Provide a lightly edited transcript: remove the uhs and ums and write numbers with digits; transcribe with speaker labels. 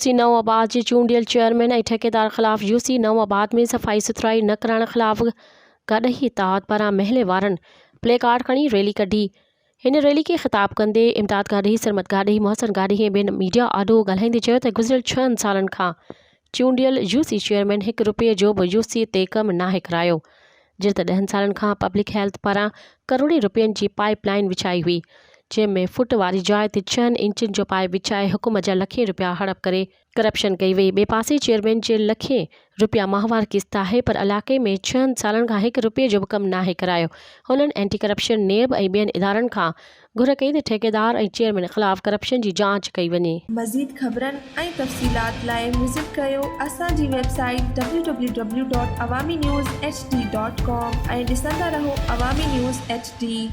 Speaker 1: UC Nawabad जे चूंडियल chairman ऐं ठेकेदार ख़िलाफ़ यूसी नवाबाद में सफ़ाई सुथराई न करण ख़िलाफ़ गॾही इत्तेहाद पारां महले वारनि प्ले कार्ड खणी रैली कढी। हिन रैली खे ख़िताब कंदे इमदाद गाॾी, सरमत गाॾी, मोहसिन गाॾी ऐं ॿियनि मीडिया आडो ॻाल्हाईंदे चयो त गुज़िरियल 6 सालनि खां चूंडियल यूसी चेयरमैन ₹1 जो बि यूसी ते कमु नाहे करायो, जीअं त 10 सालनि खां पब्लिक हेल्थ पारां करोड़े रुपयनि जी पाइप लाइन विछाई हुई, जंहिंमें फुट वारी जाइ ते 6 इंचनि जो पाइप विछाए हुकुम जा लखे रुपया हड़प करे करप्शन कई वई। ॿिए पासे चेयरमैन जे लखे रुपया माहवार किस्त आहे, पर इलाइक़े में 6 सालनि खां ₹1 जो बि कमु नाहे करायो। हुननि एंटी करप्शन नेब ऐं ॿियनि इदारनि खां घुर कई त ठेकेदार ऐं चेयरमैन ख़िलाफ़ करप्शन जी जांच कई वञे।
Speaker 2: मज़ीद ख़बरनि ऐं तफ़सीलात लाइ विज़िट कयो असांजी वेबसाइट www.awamiNewsHD.com ऐं ॾिसंदा रहो अवामी न्यूज़ HD।